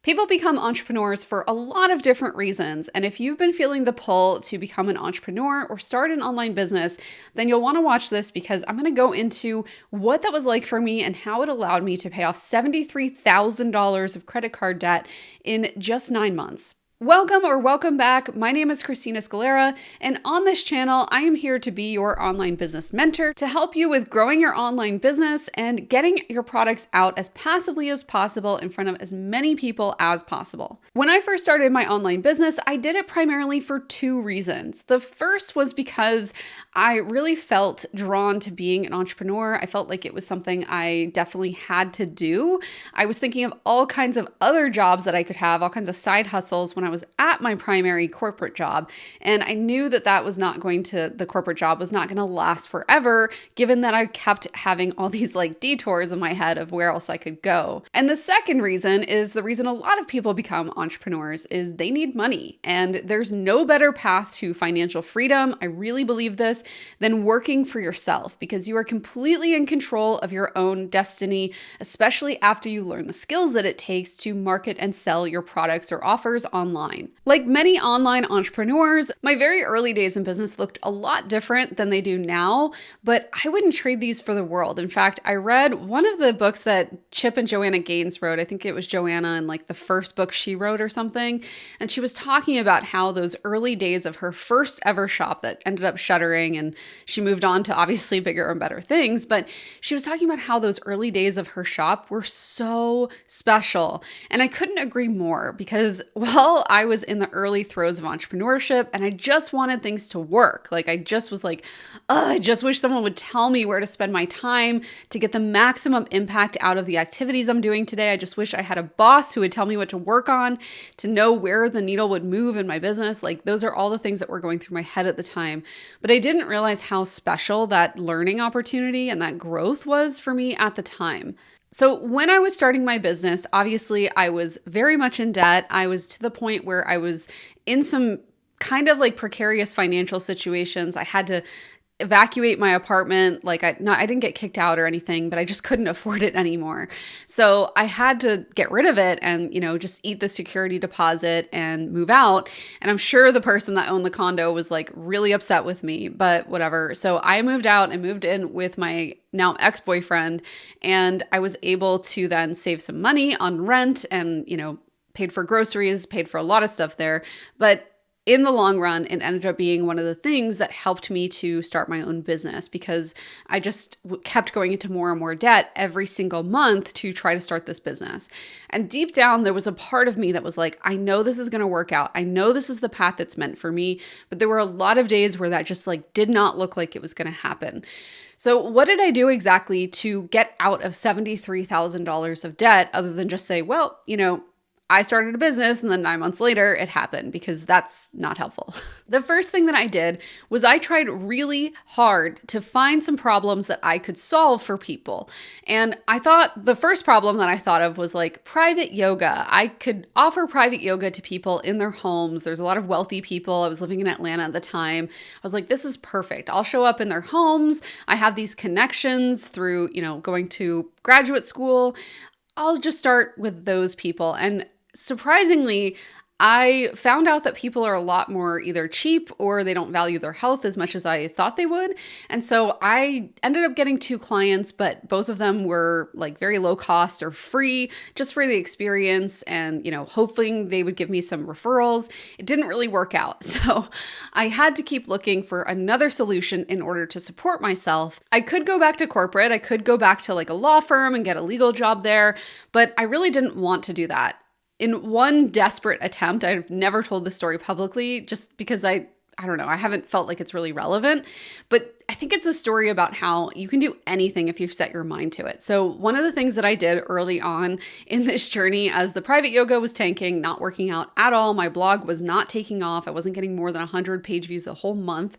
People become entrepreneurs for a lot of different reasons. And if you've been feeling the pull to become an entrepreneur or start an online business, then you'll want to watch this because I'm going to go into what that was like for me and how it allowed me to pay off $73,000 of credit card debt in just 9 months. Welcome back. My name is Christina Scalera, and on this channel, I am here to be your online business mentor to help you with growing your online business and getting your products out as passively as possible in front of as many people as possible. When I first started my online business, I did it primarily for two reasons. The first was because I really felt drawn to being an entrepreneur. I felt like it was something I definitely had to do. I was thinking of all kinds of other jobs that I could have, all kinds of side hustles when I was at my primary corporate job. And I knew that the corporate job was not going to last forever, given that I kept having all these detours in my head of where else I could go. And the second reason is the reason a lot of people become entrepreneurs is they need money. And there's no better path to financial freedom, I really believe this, than working for yourself, because you are completely in control of your own destiny, especially after you learn the skills that it takes to market and sell your products or offers online. Like many online entrepreneurs, my very early days in business looked a lot different than they do now, but I wouldn't trade these for the world. In fact, I read one of the books that Chip and Joanna Gaines wrote. I think it was Joanna and the first book she wrote or something. And she was talking about how those early days of her first ever shop that ended up shuttering, and she moved on to obviously bigger and better things. But she was talking about how those early days of her shop were so special. And I couldn't agree more because, well, I was in the early throes of entrepreneurship and I just wanted things to work. I just was I just wish someone would tell me where to spend my time to get the maximum impact out of the activities I'm doing today. I just wish I had a boss who would tell me what to work on, to know where the needle would move in my business. Those are all the things that were going through my head at the time. But I didn't realize how special that learning opportunity and that growth was for me at the time. So when I was starting my business, obviously I was very much in debt. I was to the point where I was in some kind of precarious financial situations. I had to evacuate my apartment. I didn't get kicked out or anything, but I just couldn't afford it anymore. So I had to get rid of it and, just eat the security deposit and move out. And I'm sure the person that owned the condo was really upset with me, but whatever. So I moved out and moved in with my now ex-boyfriend, and I was able to then save some money on rent and, paid for groceries, paid for a lot of stuff there. But in the long run, it ended up being one of the things that helped me to start my own business because I just kept going into more and more debt every single month to try to start this business. And deep down, there was a part of me that was I know this is going to work out. I know this is the path that's meant for me. But there were a lot of days where that just did not look like it was going to happen. So what did I do exactly to get out of $73,000 of debt other than just say, well, I started a business and then 9 months later it happened, because that's not helpful. The first thing that I did was I tried really hard to find some problems that I could solve for people. And I thought the first problem that I thought of was private yoga. I could offer private yoga to people in their homes. There's a lot of wealthy people. I was living in Atlanta at the time. I was this is perfect. I'll show up in their homes. I have these connections through, going to graduate school. I'll just start with those people. And surprisingly, I found out that people are a lot more either cheap or they don't value their health as much as I thought they would. And so I ended up getting 2 clients, but both of them were very low cost or free, just for the experience and, hoping they would give me some referrals. It didn't really work out. So I had to keep looking for another solution in order to support myself. I could go back to corporate. I could go back to a law firm and get a legal job there, but I really didn't want to do that. In one desperate attempt, I've never told this story publicly just because I don't know, I haven't felt like it's really relevant, but I think it's a story about how you can do anything if you set your mind to it. So one of the things that I did early on in this journey, as the private yoga was tanking, not working out at all, my blog was not taking off, I wasn't getting more than 100 page views a whole month,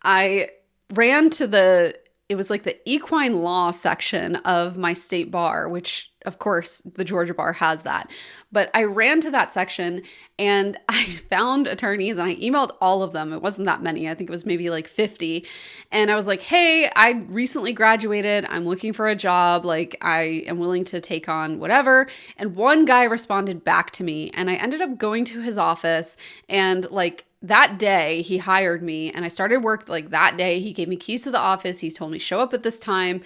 I ran to it was the equine law section of my state bar, which of course, the Georgia bar has that. But I ran to that section and I found attorneys and I emailed all of them. It wasn't that many. I think it was maybe like 50. And I was like, hey, I recently graduated. I'm looking for a job. Like, I am willing to take on whatever. And one guy responded back to me and I ended up going to his office and like, that day he hired me and I started work like that day. He gave me keys to the office. He told me show up at this time.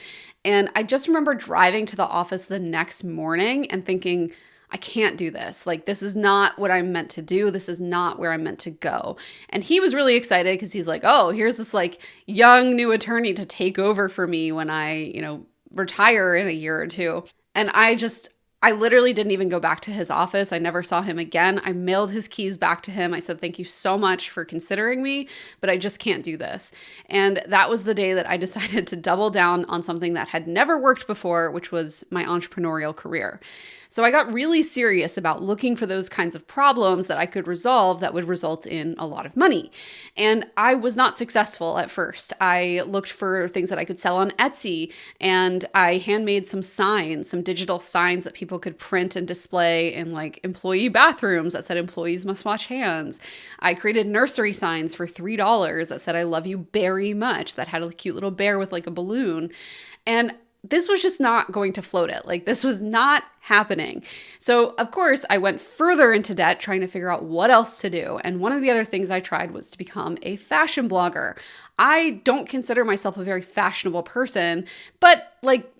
And I just remember driving to the office the next morning and thinking, I can't do this. Like, this is not what I'm meant to do. This is not where I'm meant to go. And he was really excited because he's like, oh, here's this like young new attorney to take over for me when I, retire in a year or two. And I literally didn't even go back to his office. I never saw him again. I mailed his keys back to him. I said, thank you so much for considering me, but I just can't do this. And that was the day that I decided to double down on something that had never worked before, which was my entrepreneurial career. So I got really serious about looking for those kinds of problems that I could resolve that would result in a lot of money. And I was not successful at first. I looked for things that I could sell on Etsy, and I handmade some signs, some digital signs that people could print and display in like employee bathrooms that said employees must wash hands. I created nursery signs for $3 that said I love you very much, that had a cute little bear with like a balloon. And this was just not going to float it. Like, this was not happening. So of course I went further into debt trying to figure out what else to do. And one of the other things I tried was to become a fashion blogger. I don't consider myself a very fashionable person, but like,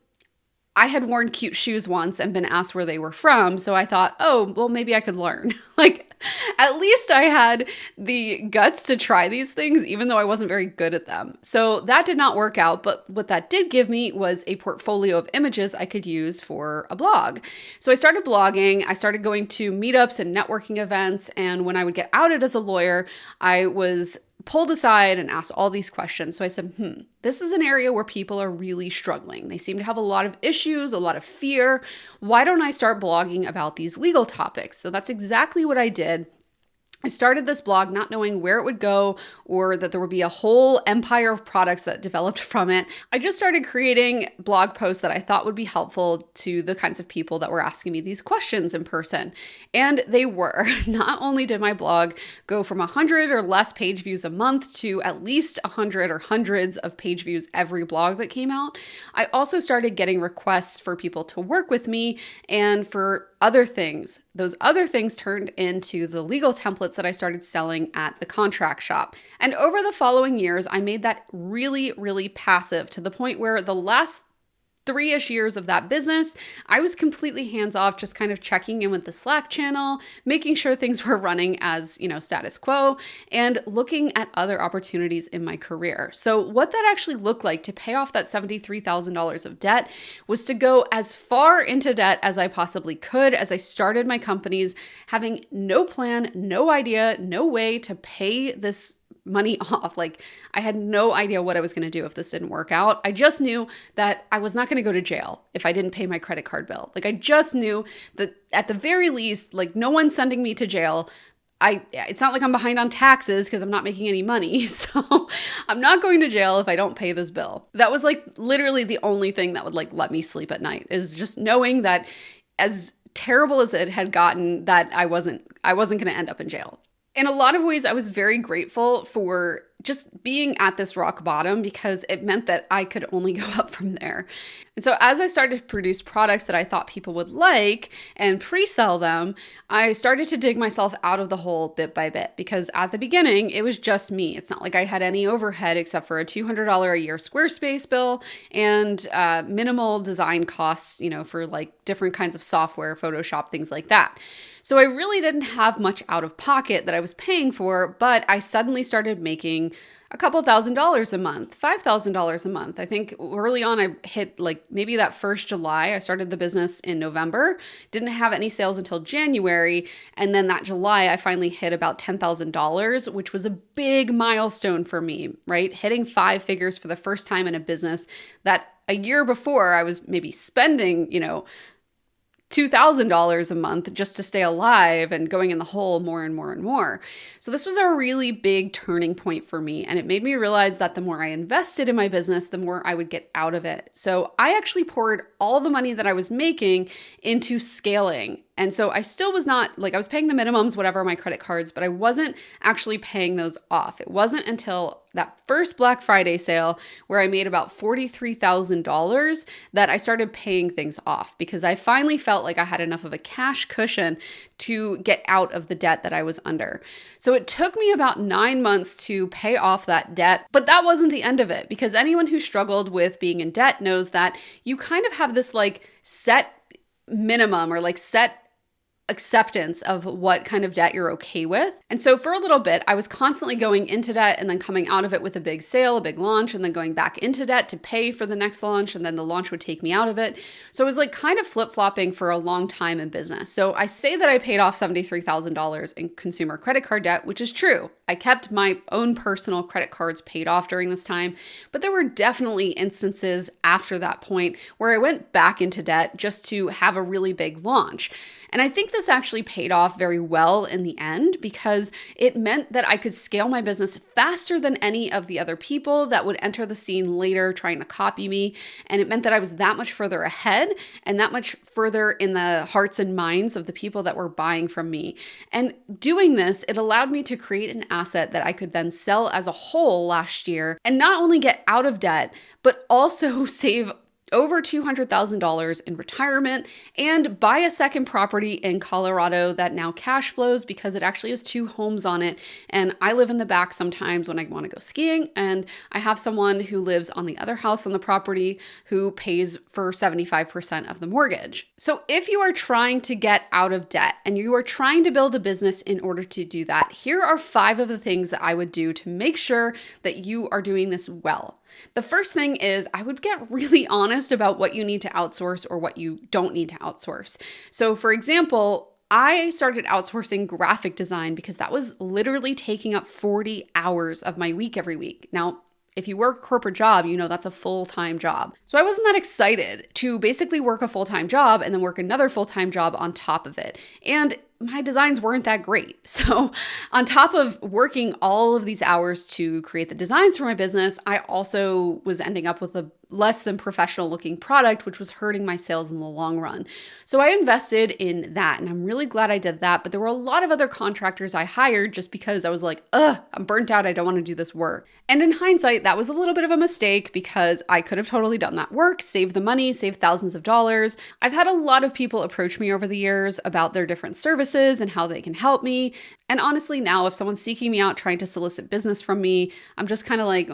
I had worn cute shoes once and been asked where they were from. So I thought, oh, well, maybe I could learn. Like, at least I had the guts to try these things, even though I wasn't very good at them. So that did not work out. But what that did give me was a portfolio of images I could use for a blog. So I started blogging. I started going to meetups and networking events. And when I would get outed as a lawyer, I was pulled aside and asked all these questions. So I said, this is an area where people are really struggling. They seem to have a lot of issues, a lot of fear. Why don't I start blogging about these legal topics? So that's exactly what I did. I started this blog not knowing where it would go or that there would be a whole empire of products that developed from it. I just started creating blog posts that I thought would be helpful to the kinds of people that were asking me these questions in person. And they were. Not only did my blog go from 100 or less page views a month to at least 100 or hundreds of page views every blog that came out, I also started getting requests for people to work with me and for other things. Those other things turned into the legal templates that I started selling at the contract shop. And over the following years, I made that really, really passive to the point where the last 3-ish years of that business, I was completely hands-off, just kind of checking in with the Slack channel, making sure things were running as, status quo, and looking at other opportunities in my career. So what that actually looked like to pay off that $73,000 of debt was to go as far into debt as I possibly could as I started my companies, having no plan, no idea, no way to pay this money off. Like, I had no idea what I was going to do if this didn't work out. I just knew that I was not going to go to jail if I didn't pay my credit card bill. Like, I just knew that at the very least, like, no one's sending me to jail. It's not like I'm behind on taxes because I'm not making any money. So I'm not going to jail if I don't pay this bill. That was like literally the only thing that would like let me sleep at night, is just knowing that as terrible as it had gotten, that I wasn't going to end up in jail. In a lot of ways, I was very grateful for just being at this rock bottom because it meant that I could only go up from there. And so as I started to produce products that I thought people would like and pre-sell them, I started to dig myself out of the hole bit by bit, because at the beginning, it was just me. It's not like I had any overhead except for a $200 a year Squarespace bill and minimal design costs, for like different kinds of software, Photoshop, things like that. So I really didn't have much out of pocket that I was paying for, but I suddenly started making a couple $1,000s a month, $5,000 a month. I think early on I hit like maybe that first July. I started the business in November, didn't have any sales until January. And then that July, I finally hit about $10,000, which was a big milestone for me, right? Hitting 5 figures for the first time in a business that a year before I was maybe spending, $2,000 a month just to stay alive and going in the hole more and more and more. So this was a really big turning point for me. And it made me realize that the more I invested in my business, the more I would get out of it. So I actually poured all the money that I was making into scaling. And so I still was not like, I was paying the minimums, whatever, on my credit cards, but I wasn't actually paying those off. It wasn't until that first Black Friday sale where I made about $43,000 that I started paying things off, because I finally felt like I had enough of a cash cushion to get out of the debt that I was under. So it took me about 9 months to pay off that debt, but that wasn't the end of it, because anyone who struggled with being in debt knows that you kind of have this like set minimum or like set acceptance of what kind of debt you're okay with. And so for a little bit, I was constantly going into debt and then coming out of it with a big sale, a big launch, and then going back into debt to pay for the next launch. And then the launch would take me out of it. So it was like kind of flip-flopping for a long time in business. So I say that I paid off $73,000 in consumer credit card debt, which is true. I kept my own personal credit cards paid off during this time, but there were definitely instances after that point where I went back into debt just to have a really big launch. And I think this actually paid off very well in the end, because it meant that I could scale my business faster than any of the other people that would enter the scene later trying to copy me. And it meant that I was that much further ahead and that much further in the hearts and minds of the people that were buying from me. And doing this, it allowed me to create an asset that I could then sell as a whole last year and not only get out of debt, but also save over $200,000 in retirement and buy a second property in Colorado that now cash flows because it actually has 2 homes on it. And I live in the back sometimes when I want to go skiing. And I have someone who lives on the other house on the property who pays for 75% of the mortgage. So if you are trying to get out of debt and you are trying to build a business in order to do that, here are 5 of the things that I would do to make sure that you are doing this well. The first thing is I would get really honest about what you need to outsource or what you don't need to outsource. So for example, I started outsourcing graphic design because that was literally taking up 40 hours of my week every week. Now, if you work a corporate job, you know that's a full-time job. So I wasn't that excited to basically work a full-time job and then work another full-time job on top of it. And my designs weren't that great. So on top of working all of these hours to create the designs for my business, I also was ending up with a less than professional looking product, which was hurting my sales in the long run. So I invested in that and I'm really glad I did that. But there were a lot of other contractors I hired just because I was like, I'm burnt out. I don't want to do this work. And in hindsight, that was a little bit of a mistake because I could have totally done that work, saved the money, saved thousands of dollars. I've had a lot of people approach me over the years about their different services and how they can help me. And honestly, now if someone's seeking me out trying to solicit business from me, I'm just kind of like,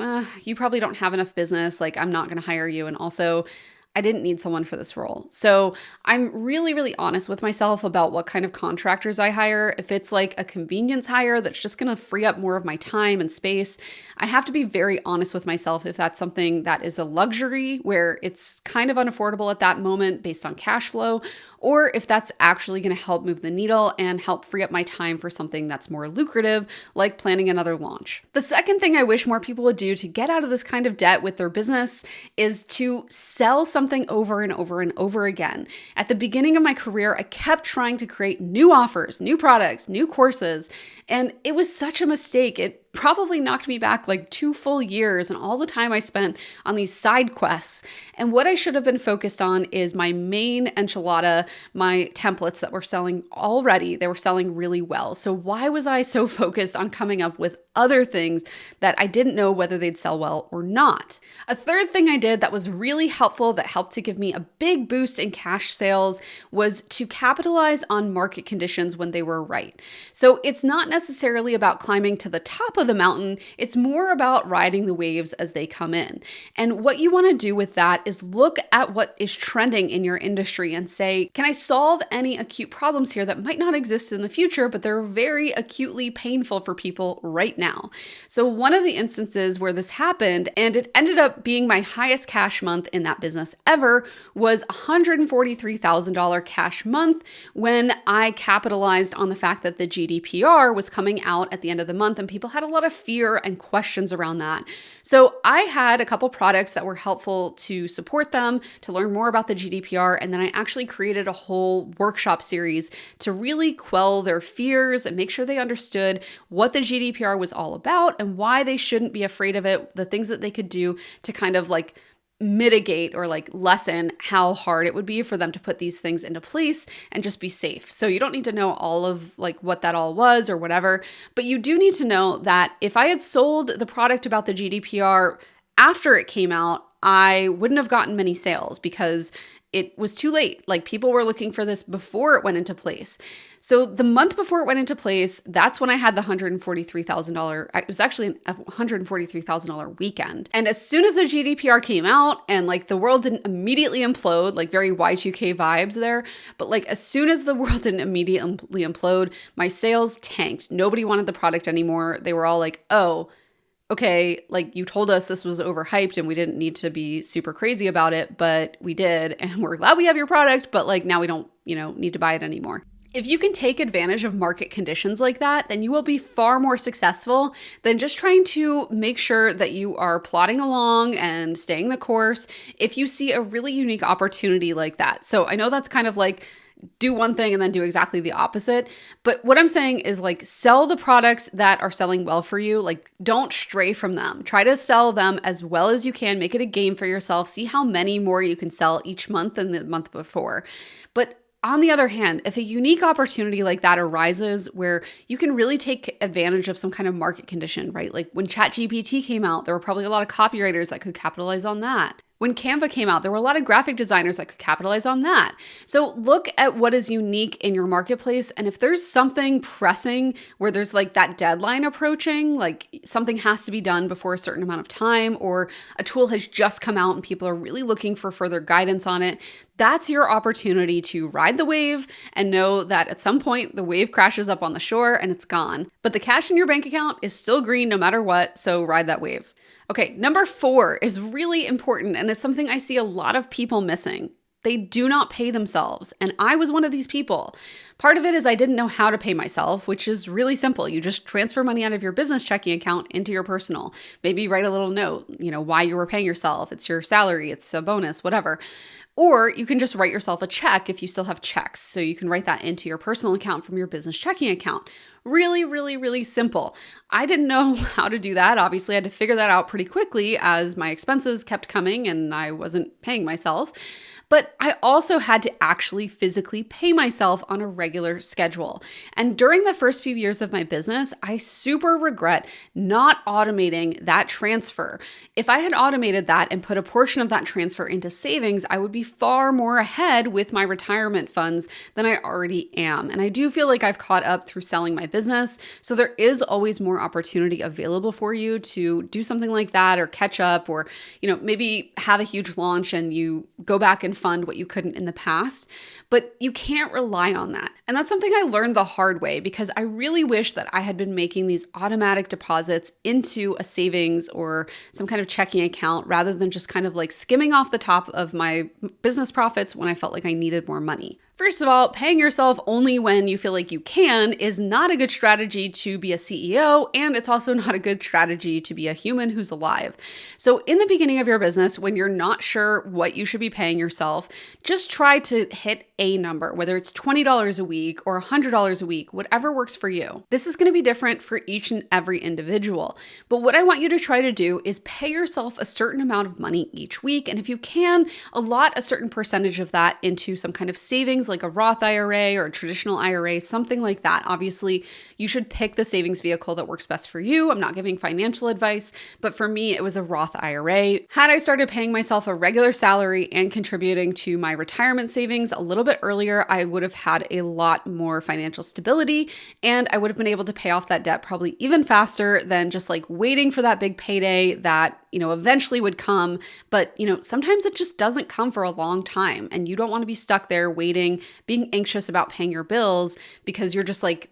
you probably don't have enough business. Like, I'm not going to hire you. And also, I didn't need someone for this role. So I'm really, really honest with myself about what kind of contractors I hire. If it's like a convenience hire that's just going to free up more of my time and space, I have to be very honest with myself if that's something that is a luxury where it's kind of unaffordable at that moment based on cash flow, or if that's actually going to help move the needle and help free up my time for something that's more lucrative, like planning another launch. The second thing I wish more people would do to get out of this kind of debt with their business is to sell something over and over and over again. At the beginning of my career, I kept trying to create new offers, new products, new courses, and it was such a mistake. It probably knocked me back like 2 full years and all the time I spent on these side quests. And what I should have been focused on is my main enchilada, my templates that were selling already. They were selling really well. So why was I so focused on coming up with other things that I didn't know whether they'd sell well or not? A third thing I did that was really helpful, that helped to give me a big boost in cash sales, was to capitalize on market conditions when they were right. So it's not necessarily about climbing to the top of the mountain. It's more about riding the waves as they come in. And what you want to do with that is look at what is trending in your industry and say, can I solve any acute problems here that might not exist in the future, but they're very acutely painful for people right now? So one of the instances where this happened, and it ended up being my highest cash month in that business ever, was $143,000 cash month when I capitalized on the fact that the GDPR was coming out at the end of the month and people had a a lot of fear and questions around that. So I had a couple products that were helpful to support them, to learn more about the GDPR, and then I actually created a whole workshop series to really quell their fears and make sure they understood what the GDPR was all about and why they shouldn't be afraid of it, the things that they could do to kind of like mitigate or like lessen how hard it would be for them to put these things into place and just be safe. So you don't need to know all of like what that all was or whatever, but you do need to know that if I had sold the product about the GDPR after it came out, I wouldn't have gotten many sales because it was too late. Like people were looking for this before it went into place. So the month before it went into place, that's when I had the $143,000. It was actually a $143,000 weekend. And as soon as the GDPR came out and like the world didn't immediately implode, like very Y2K vibes there, but like as soon as the world didn't immediately implode, my sales tanked. Nobody wanted the product anymore. They were all like, oh, okay, like you told us this was overhyped and we didn't need to be super crazy about it, but we did. And we're glad we have your product, but like now we don't, need to buy it anymore. If you can take advantage of market conditions like that, then you will be far more successful than just trying to make sure that you are plodding along and staying the course if you see a really unique opportunity like that. So I know that's kind of like do one thing and then do exactly the opposite. But what I'm saying is like sell the products that are selling well for you. Like don't stray from them. Try to sell them as well as you can. Make it a game for yourself. See how many more you can sell each month than the month before. But on the other hand, if a unique opportunity like that arises where you can really take advantage of some kind of market condition, right? Like when ChatGPT came out, there were probably a lot of copywriters that could capitalize on that. When Canva came out, there were a lot of graphic designers that could capitalize on that. So look at what is unique in your marketplace. And if there's something pressing where there's like that deadline approaching, like something has to be done before a certain amount of time, or a tool has just come out and people are really looking for further guidance on it, that's your opportunity to ride the wave and know that at some point the wave crashes up on the shore and it's gone. But the cash in your bank account is still green no matter what, so ride that wave. Okay, number 4 is really important, and it's something I see a lot of people missing. They do not pay themselves, and I was one of these people. Part of it is I didn't know how to pay myself, which is really simple. You just transfer money out of your business checking account into your personal. Maybe write a little note, why you were paying yourself. It's your salary, it's a bonus, whatever. Or you can just write yourself a check if you still have checks. So you can write that into your personal account from your business checking account. Really, really, really simple. I didn't know how to do that. Obviously, I had to figure that out pretty quickly as my expenses kept coming and I wasn't paying myself. But I also had to actually physically pay myself on a regular schedule. And during the first few years of my business, I super regret not automating that transfer. If I had automated that and put a portion of that transfer into savings, I would be far more ahead with my retirement funds than I already am. And I do feel like I've caught up through selling my business. So there is always more opportunity available for you to do something like that or catch up or, maybe have a huge launch and you go back and fund what you couldn't in the past, but you can't rely on that. And that's something I learned the hard way because I really wish that I had been making these automatic deposits into a savings or some kind of checking account rather than just kind of like skimming off the top of my business profits when I felt like I needed more money. First of all, paying yourself only when you feel like you can is not a good strategy to be a CEO, and it's also not a good strategy to be a human who's alive. So in the beginning of your business, when you're not sure what you should be paying yourself, just try to hit a number, whether it's $20 a week or $100 a week, whatever works for you. This is going to be different for each and every individual. But what I want you to try to do is pay yourself a certain amount of money each week. And if you can, allot a certain percentage of that into some kind of savings like a Roth IRA or a traditional IRA, something like that. Obviously, you should pick the savings vehicle that works best for you. I'm not giving financial advice, but for me, it was a Roth IRA. Had I started paying myself a regular salary and contributing to my retirement savings a little bit earlier, I would have had a lot more financial stability and I would have been able to pay off that debt probably even faster than just like waiting for that big payday that eventually would come. But, sometimes it just doesn't come for a long time and you don't want to be stuck there waiting, being anxious about paying your bills because you're just like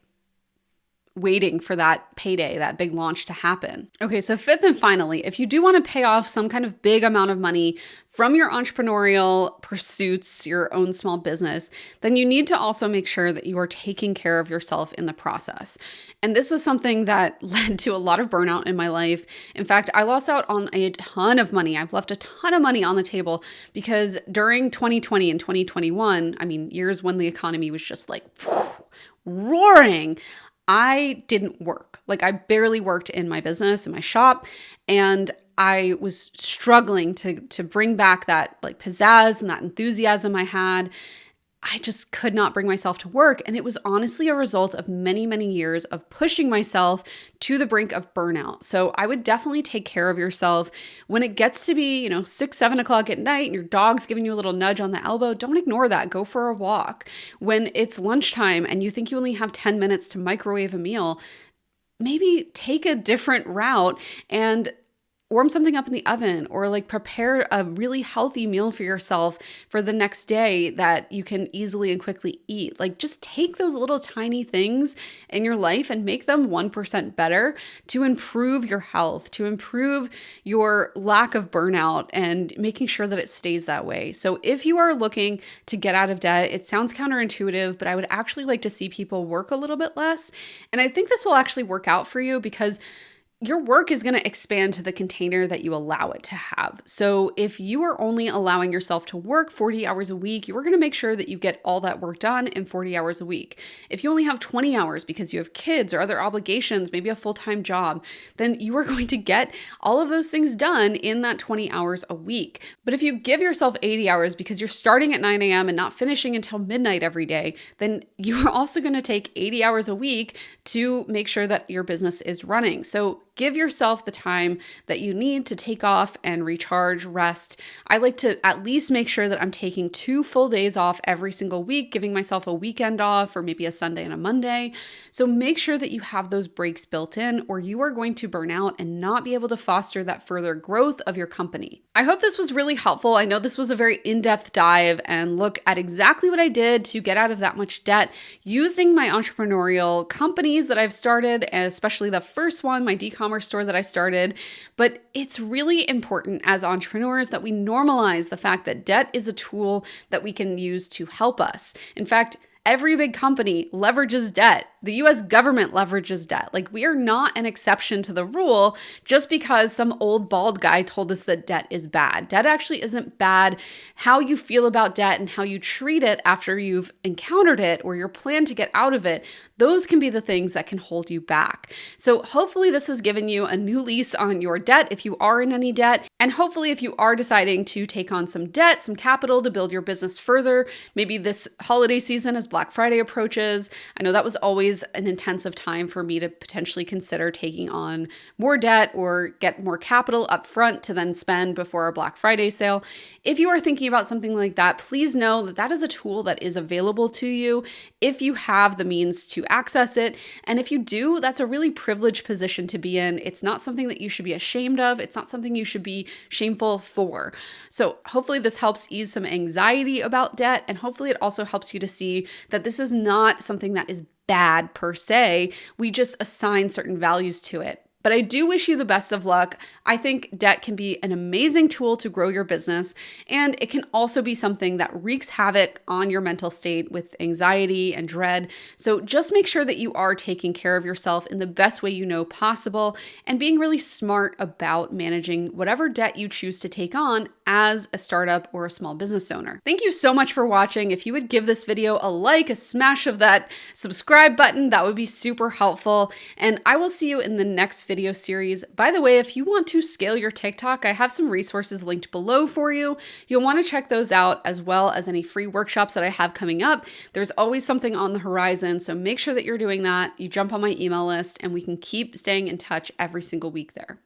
waiting for that payday, that big launch to happen. Okay, so fifth and finally, if you do want to pay off some kind of big amount of money from your entrepreneurial pursuits, your own small business, then you need to also make sure that you are taking care of yourself in the process. And this was something that led to a lot of burnout in my life. In fact, I lost out on a ton of money. I've left a ton of money on the table because during 2020 and 2021, I mean, years when the economy was just like roaring, I didn't work. Like I barely worked in my business, in my shop, and I was struggling to bring back that like pizzazz and that enthusiasm I had. I just could not bring myself to work. And it was honestly a result of many, many years of pushing myself to the brink of burnout. So I would definitely take care of yourself. When it gets to be, 6, 7 o'clock at night and your dog's giving you a little nudge on the elbow, don't ignore that. Go for a walk. When it's lunchtime and you think you only have 10 minutes to microwave a meal, maybe take a different route and warm something up in the oven, or like prepare a really healthy meal for yourself for the next day that you can easily and quickly eat. Like just take those little tiny things in your life and make them 1% better to improve your health, to improve your lack of burnout, and making sure that it stays that way. So if you are looking to get out of debt, it sounds counterintuitive, but I would actually like to see people work a little bit less. And I think this will actually work out for you because your work is going to expand to the container that you allow it to have. So if you are only allowing yourself to work 40 hours a week, you're going to make sure that you get all that work done in 40 hours a week. If you only have 20 hours because you have kids or other obligations, maybe a full-time job, then you are going to get all of those things done in that 20 hours a week. But if you give yourself 80 hours because you're starting at 9 a.m. and not finishing until midnight every day, then you are also going to take 80 hours a week to make sure that your business is running. So give yourself the time that you need to take off and recharge, rest. I like to at least make sure that I'm taking 2 full days off every single week, giving myself a weekend off or maybe a Sunday and a Monday. So make sure that you have those breaks built in, or you are going to burn out and not be able to foster that further growth of your company. I hope this was really helpful. I know this was a very in-depth dive and look at exactly what I did to get out of that much debt using my entrepreneurial companies that I've started, especially the first one, my e-commerce store that I started. But it's really important as entrepreneurs that we normalize the fact that debt is a tool that we can use to help us. In fact, every big company leverages debt. The US government leverages debt. Like, we are not an exception to the rule just because some old bald guy told us that debt is bad. Debt actually isn't bad. How you feel about debt and how you treat it after you've encountered it or your plan to get out of it, those can be the things that can hold you back. So hopefully this has given you a new lease on your debt if you are in any debt. And hopefully if you are deciding to take on some debt, some capital to build your business further, maybe this holiday season as Black Friday approaches. I know that was always an intensive time for me to potentially consider taking on more debt or get more capital up front to then spend before a Black Friday sale. If you are thinking about something like that, please know that that is a tool that is available to you if you have the means to access it. And if you do, that's a really privileged position to be in. It's not something that you should be ashamed of. It's not something you should be shameful for. So hopefully this helps ease some anxiety about debt. And hopefully it also helps you to see that this is not something that is bad per se. We just assign certain values to it. But I do wish you the best of luck. I think debt can be an amazing tool to grow your business, and it can also be something that wreaks havoc on your mental state with anxiety and dread. So just make sure that you are taking care of yourself in the best way you know possible and being really smart about managing whatever debt you choose to take on as a startup or a small business owner. Thank you so much for watching. If you would give this video a like, a smash of that subscribe button, that would be super helpful. And I will see you in the next video series. By the way, if you want to scale your TikTok, I have some resources linked below for you. You'll want to check those out, as well as any free workshops that I have coming up. There's always something on the horizon, so make sure that you're doing that. You jump on my email list and we can keep staying in touch every single week there.